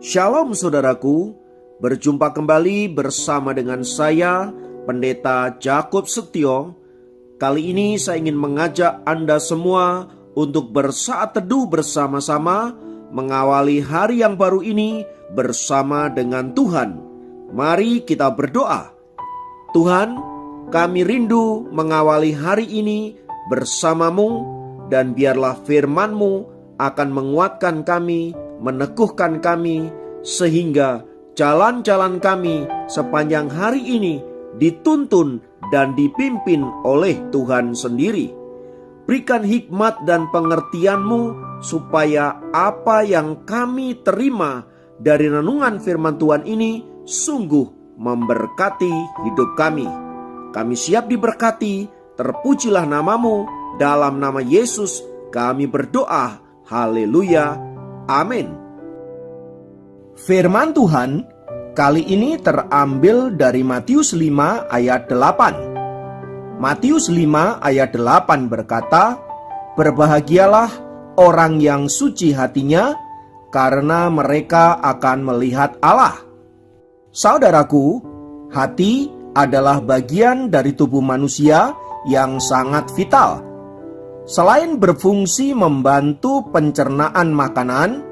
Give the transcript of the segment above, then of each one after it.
Shalom saudaraku, berjumpa kembali bersama dengan saya, Pendeta Jakob Setio. Kali ini saya ingin mengajak Anda semua untuk bersaat teduh bersama-sama, mengawali hari yang baru ini bersama dengan Tuhan. Mari kita berdoa. Tuhan, kami rindu mengawali hari ini bersamamu, dan biarlah firman-Mu akan menguatkan kami, meneguhkan kami, sehingga jalan-jalan kami sepanjang hari ini dituntun dan dipimpin oleh Tuhan sendiri. Berikan hikmat dan pengertian-Mu supaya apa yang kami terima dari renungan firman Tuhan ini sungguh memberkati hidup kami. Kami siap diberkati, terpujilah nama-Mu, dalam nama Yesus kami berdoa. Haleluya. Amin. Firman Tuhan kali ini terambil dari Matius 5 ayat 8. Matius 5 ayat 8 berkata, "Berbahagialah orang yang suci hatinya, karena mereka akan melihat Allah." Saudaraku, hati adalah bagian dari tubuh manusia yang sangat vital. Selain berfungsi membantu pencernaan makanan,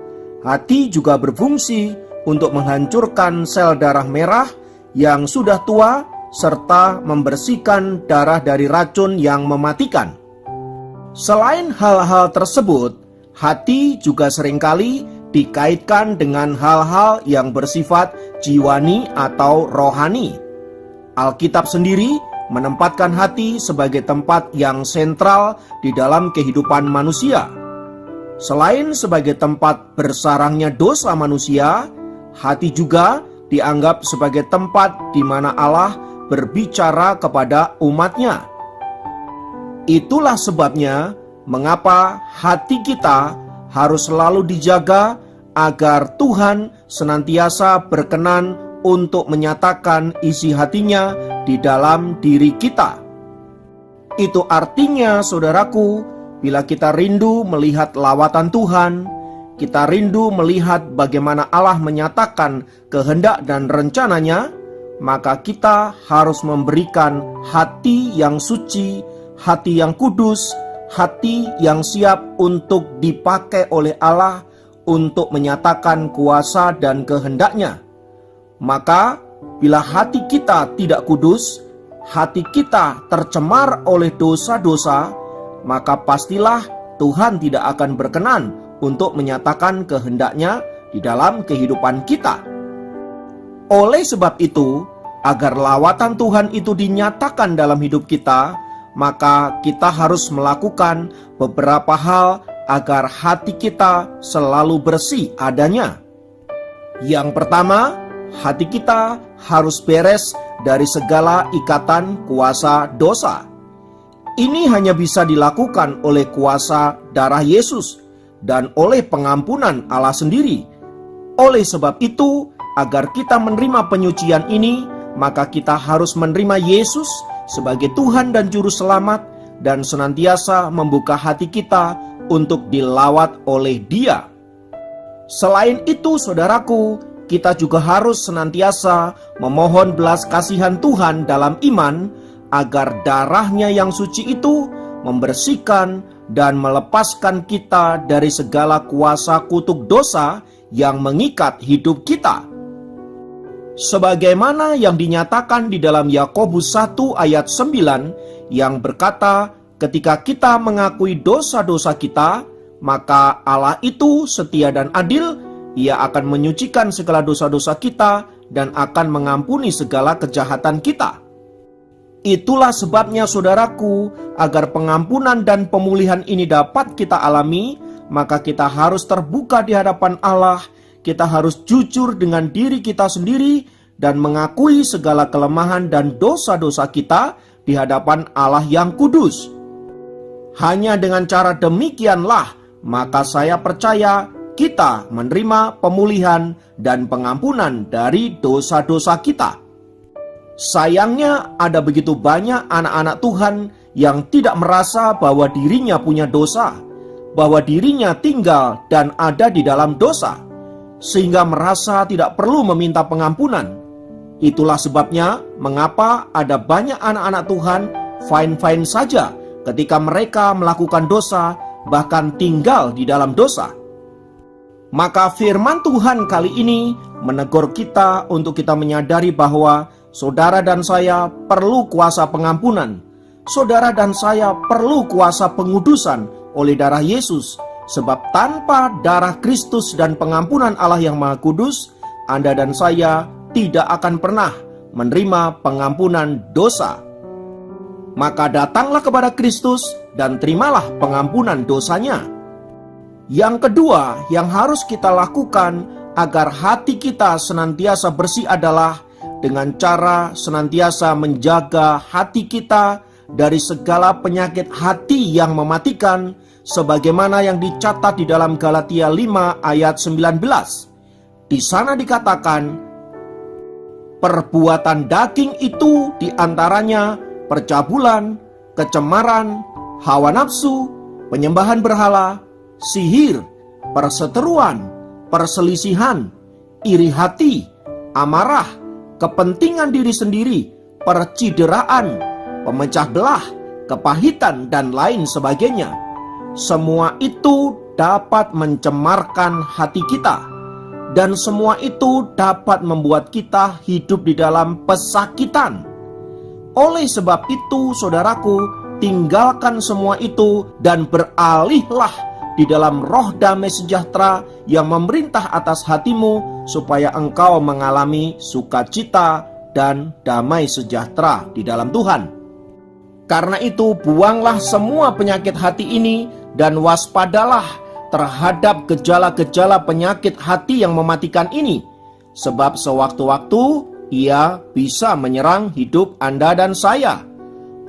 hati juga berfungsi untuk menghancurkan sel darah merah yang sudah tua serta membersihkan darah dari racun yang mematikan. Selain hal-hal tersebut, hati juga seringkali dikaitkan dengan hal-hal yang bersifat jiwani atau rohani. Alkitab sendiri menempatkan hati sebagai tempat yang sentral di dalam kehidupan manusia. Selain sebagai tempat bersarangnya dosa manusia, hati juga dianggap sebagai tempat di mana Allah berbicara kepada umatnya. Itulah sebabnya mengapa hati kita harus selalu dijaga agar Tuhan senantiasa berkenan untuk menyatakan isi hatinya di dalam diri kita. Itu artinya, saudaraku, bila kita rindu melihat lawatan Tuhan, kita rindu melihat bagaimana Allah menyatakan kehendak dan rencananya, maka kita harus memberikan hati yang suci, hati yang kudus, hati yang siap untuk dipakai oleh Allah untuk menyatakan kuasa dan kehendaknya. Maka bila hati kita tidak kudus, hati kita tercemar oleh dosa-dosa, maka pastilah Tuhan tidak akan berkenan untuk menyatakan kehendaknya di dalam kehidupan kita. Oleh sebab itu, agar lawatan Tuhan itu dinyatakan dalam hidup kita, maka kita harus melakukan beberapa hal agar hati kita selalu bersih adanya. Yang pertama, hati kita harus beres dari segala ikatan kuasa dosa. Ini hanya bisa dilakukan oleh kuasa darah Yesus dan oleh pengampunan Allah sendiri. Oleh sebab itu, agar kita menerima penyucian ini, maka kita harus menerima Yesus sebagai Tuhan dan Juru Selamat dan senantiasa membuka hati kita untuk dilawat oleh Dia. Selain itu, saudaraku, kita juga harus senantiasa memohon belas kasihan Tuhan dalam iman, agar darahnya yang suci itu membersihkan dan melepaskan kita dari segala kuasa kutuk dosa yang mengikat hidup kita. Sebagaimana yang dinyatakan di dalam Yakobus 1 ayat 9 yang berkata, ketika kita mengakui dosa-dosa kita, maka Allah itu setia dan adil. Ia akan menyucikan segala dosa-dosa kita dan akan mengampuni segala kejahatan kita. Itulah sebabnya, saudaraku, agar pengampunan dan pemulihan ini dapat kita alami, maka kita harus terbuka di hadapan Allah. Kita harus jujur dengan diri kita sendiri dan mengakui segala kelemahan dan dosa-dosa kita di hadapan Allah yang kudus. Hanya dengan cara demikianlah, maka saya percaya kita menerima pemulihan dan pengampunan dari dosa-dosa kita. Sayangnya ada begitu banyak anak-anak Tuhan yang tidak merasa bahwa dirinya punya dosa, bahwa dirinya tinggal dan ada di dalam dosa. sehingga merasa tidak perlu meminta pengampunan. Itulah sebabnya mengapa ada banyak anak-anak Tuhan fine-fine saja ketika mereka melakukan dosa, bahkan tinggal di dalam dosa. Maka firman Tuhan kali ini menegur kita untuk kita menyadari bahwa saudara dan saya perlu kuasa pengampunan. Saudara dan saya perlu kuasa pengudusan oleh darah Yesus. Sebab tanpa darah Kristus dan pengampunan Allah yang Maha Kudus, Anda dan saya tidak akan pernah menerima pengampunan dosa. Maka datanglah kepada Kristus dan terimalah pengampunan dosanya. Yang kedua yang harus kita lakukan agar hati kita senantiasa bersih adalah dengan cara senantiasa menjaga hati kita dari segala penyakit hati yang mematikan, sebagaimana yang dicatat di dalam Galatia 5 ayat 19. Di sana dikatakan, perbuatan daging itu diantaranya percabulan, kecemaran, hawa nafsu, penyembahan berhala, sihir, perseteruan, perselisihan, iri hati, amarah, kepentingan diri sendiri, percideraan, pemecah belah, kepahitan, dan lain sebagainya. Semua itu dapat mencemarkan hati kita, dan semua itu dapat membuat kita hidup di dalam pesakitan. Oleh sebab itu, saudaraku, tinggalkan semua itu dan beralihlah di dalam roh damai sejahtera yang memerintah atas hatimu, supaya engkau mengalami sukacita dan damai sejahtera di dalam Tuhan. Karena itu, buanglah semua penyakit hati ini dan waspadalah terhadap gejala-gejala penyakit hati yang mematikan ini, sebab sewaktu-waktu ia bisa menyerang hidup Anda dan saya.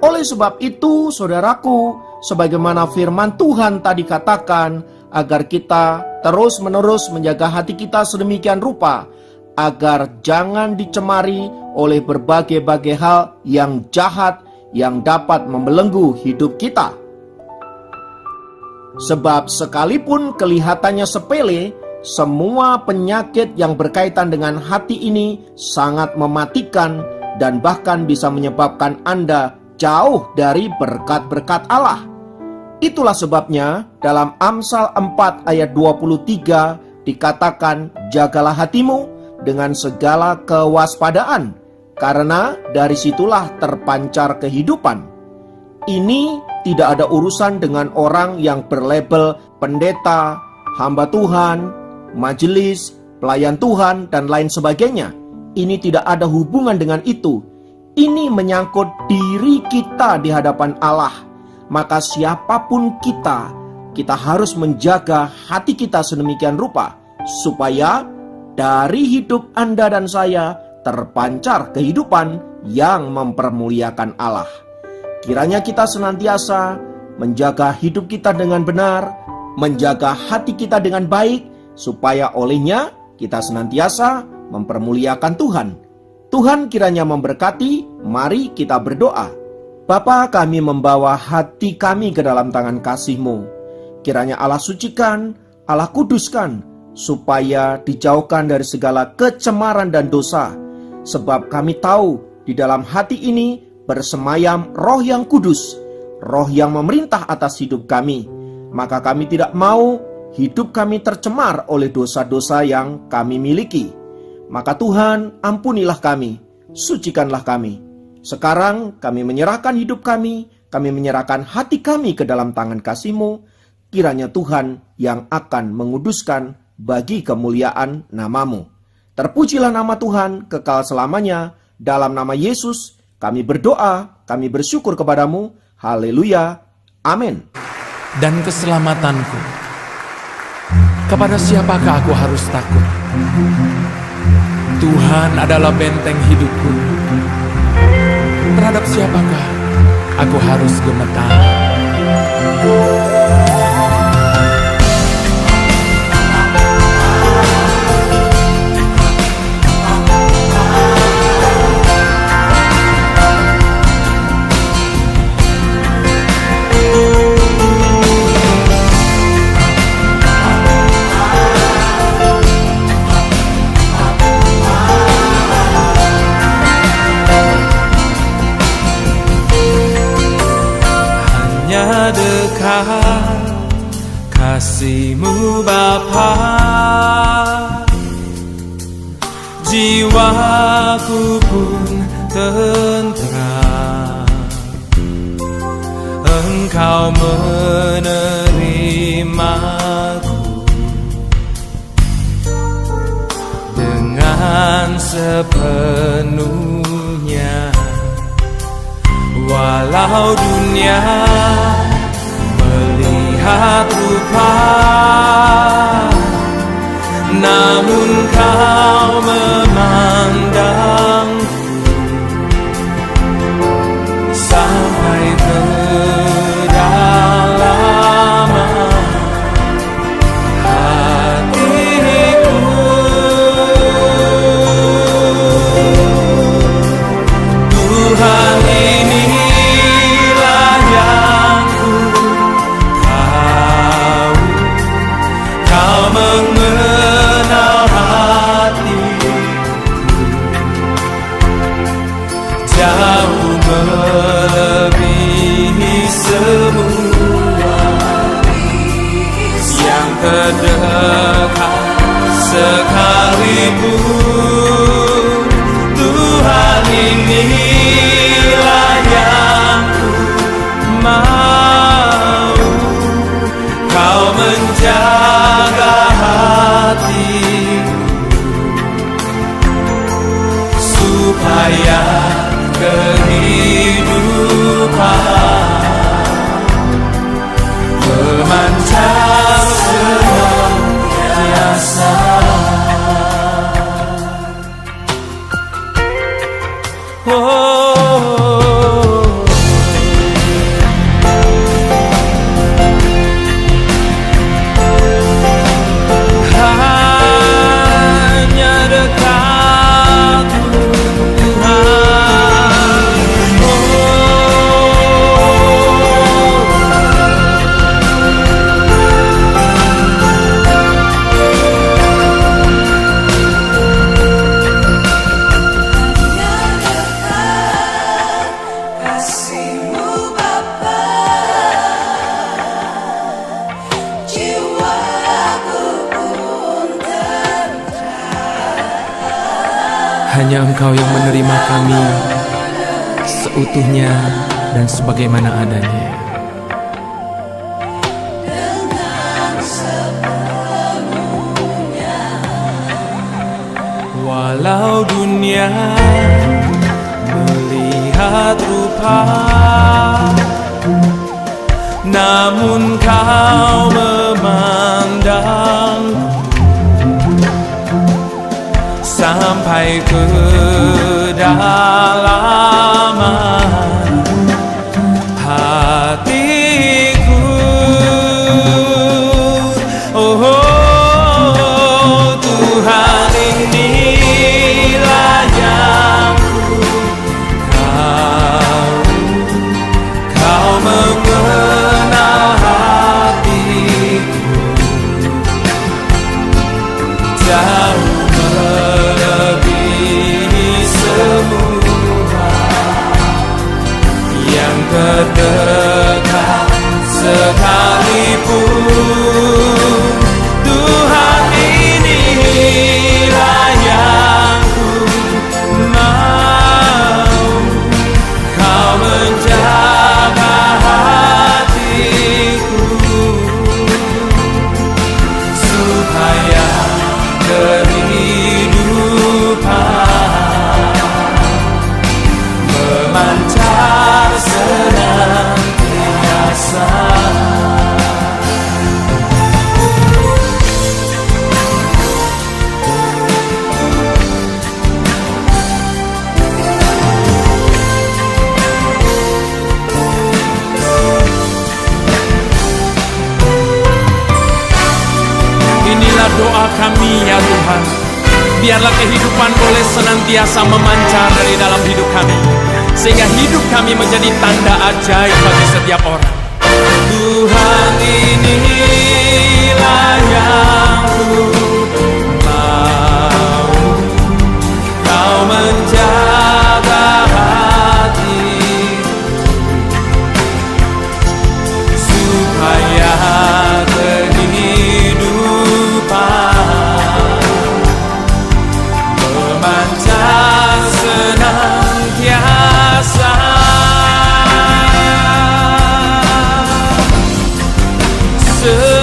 Oleh sebab itu, saudaraku, sebagaimana firman Tuhan tadi katakan, agar kita terus-menerus menjaga hati kita sedemikian rupa, agar jangan dicemari oleh berbagai-bagai hal yang jahat yang dapat membelenggu hidup kita. Sebab sekalipun kelihatannya sepele, semua penyakit yang berkaitan dengan hati ini sangat mematikan dan bahkan bisa menyebabkan Anda jauh dari berkat-berkat Allah. Itulah sebabnya dalam Amsal 4 ayat 23 dikatakan, jagalah hatimu dengan segala kewaspadaan, karena dari situlah terpancar kehidupan. Ini tidak ada urusan dengan orang yang berlabel pendeta, hamba Tuhan, majelis, pelayan Tuhan, dan lain sebagainya. Ini tidak ada hubungan dengan itu. Ini menyangkut diri kita di hadapan Allah. Maka siapapun kita harus menjaga hati kita sedemikian rupa, supaya dari hidup Anda dan saya terpancar kehidupan yang mempermuliakan Allah. Kiranya kita senantiasa menjaga hidup kita dengan benar, menjaga hati kita dengan baik, supaya olehnya kita senantiasa mempermuliakan Tuhan. Tuhan kiranya memberkati. Mari kita berdoa. Bapa, kami membawa hati kami ke dalam tangan kasih-Mu. Kiranya Allah sucikan, Allah kuduskan, supaya dijauhkan dari segala kecemaran dan dosa. Sebab kami tahu di dalam hati ini bersemayam Roh yang kudus, Roh yang memerintah atas hidup kami. Maka kami tidak mau hidup kami tercemar oleh dosa-dosa yang kami miliki. Maka Tuhan, ampunilah kami, sucikanlah kami. Sekarang kami menyerahkan hidup kami menyerahkan hati kami ke dalam tangan kasih-Mu. Kiranya Tuhan yang akan menguduskan bagi kemuliaan nama-Mu. Terpujilah nama Tuhan kekal selamanya. Dalam nama Yesus kami berdoa, kami bersyukur kepadamu. Haleluya, amin. Dan keselamatanku, kepada siapakah aku harus takut? Tuhan adalah benteng hidupku. Terhadap siapakah aku harus gemetar? kasih-Mu Bapa, jiwaku pun tentram. Engkau menerimaku dengan sepenuhnya. Walau dunia melihat rupa, namun Kau memandangku sampai kedalaman hatiku. Tuhan, inilah yang ku tahu, Kau mengenal hatiku jauh melebihi semua yang terdekat sekalipun. Tuhan, inilah yang ku mau, Kau menjaga hatiku supaya kehidupan memancar senantiasa. Hanya dekat-Mu Tuhan. Kasih-Mu Bapa, jiwaku pun Hanya Engkau yang menerima kami seutuhnya dan sebagaimana adanya. Walau dunia melihat rupa, namun Kau memandangku sampai kedalaman hatiku. Oh, Tuhan, inilah yang ku tahu, Kau mengenal hatiku jauh melebihi semua yang terdekat sekalipun. Tuhan, inilah yang ku mau, Kau menjaga hatiku supaya kehidupan memancar senantiasa. Inilah doa kami ya Tuhan. Biarlah kehidupan boleh senantiasa memancar dari dalam hidup kami, sehingga hidup kami menjadi tanda ajaib bagi setiap orang. Tuhan, inilah yang ku mau, Kau menjaga hati supaya kehidupan setia.